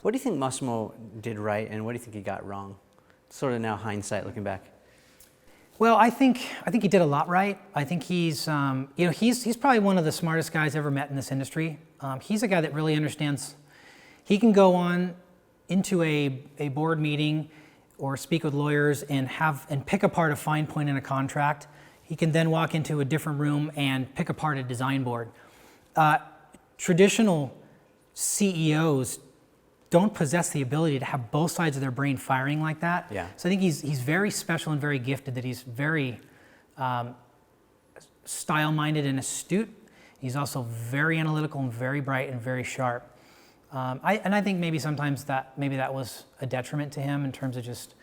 What do you think Mossimo did right, and what do you think he got wrong? Sort of now hindsight, looking back. Well, I think he did a lot right. I think he's probably one of the smartest guys ever met in this industry. He's a guy that really understands. He can go on into a board meeting or speak with lawyers and pick apart a fine point in a contract. He can then walk into a different room and pick apart a design board. Traditional CEOs don't possess the ability to have both sides of their brain firing like that. Yeah. So I think he's very special and very gifted, that he's very style-minded and astute. He's also very analytical and very bright and very sharp. I think maybe sometimes that was a detriment to him in terms of just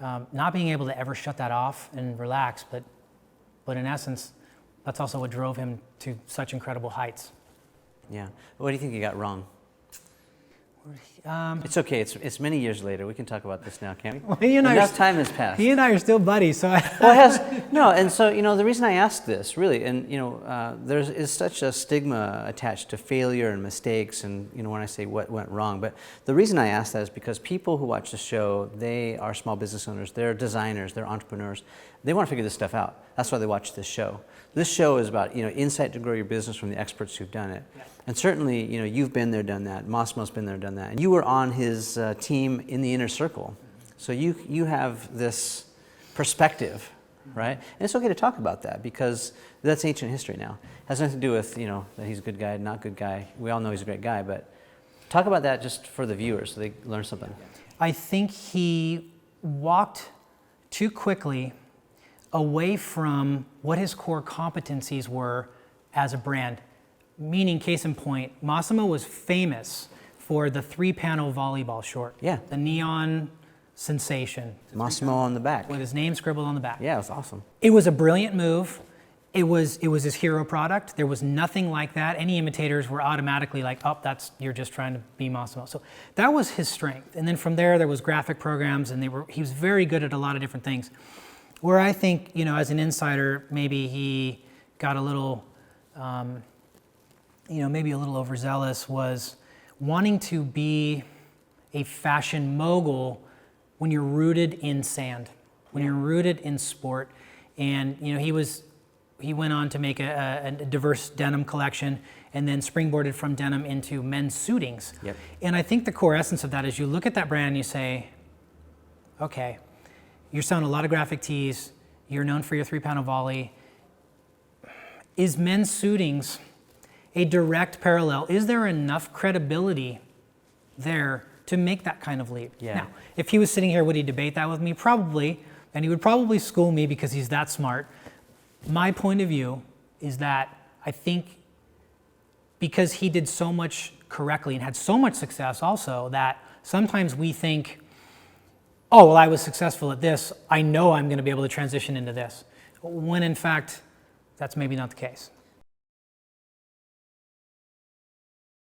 not being able to ever shut that off and relax. But in essence, that's also what drove him to such incredible heights. Yeah. What do you think he got wrong? It's okay. It's many years later. We can talk about this now, can't we? Well, enough time has passed. He and I are still buddies, so. Well, it has no, and so the reason I ask this really, and there is such a stigma attached to failure and mistakes, and when I say what went wrong, but the reason I ask that is because people who watch the show, they are small business owners, they're designers, they're entrepreneurs. They want to figure this stuff out. That's why they watch this show. This show is about insight to grow your business from the experts who've done it. Yeah. And certainly, you've been there, done that. Mossimo's been there, done that. And you were on his team in the inner circle. So you have this perspective, right? And it's okay to talk about that because that's ancient history now. It has nothing to do with, that he's a good guy, not good guy. We all know he's a great guy, but talk about that just for the viewers so they learn something. I think he walked too quickly away from what his core competencies were as a brand. Meaning, case in point, Mossimo was famous for the 3-panel volleyball short. Yeah. The neon sensation. Mossimo on the back. With his name scribbled on the back. Yeah, it was awesome. It was a brilliant move. It was his hero product. There was nothing like that. Any imitators were automatically like, oh, you're just trying to be Mossimo. So that was his strength. And then from there was graphic programs, and he was very good at a lot of different things. Where I think, as an insider, maybe he got a little, maybe a little overzealous, was wanting to be a fashion mogul when you're rooted in sand, when you're rooted in sport. And, he went on to make a diverse denim collection and then springboarded from denim into men's suitings. Yep. And I think the core essence of that is you look at that brand and you say, okay, you're selling a lot of graphic tees. You're known for your 3-panel volley. Is men's suitings a direct parallel? Is there enough credibility there to make that kind of leap? Yeah. Now, if he was sitting here, would he debate that with me? Probably, and he would probably school me because he's that smart. My point of view is that I think because he did so much correctly and had so much success also, that sometimes we think, oh, well, I was successful at this, I know I'm going to be able to transition into this. When in fact, that's maybe not the case.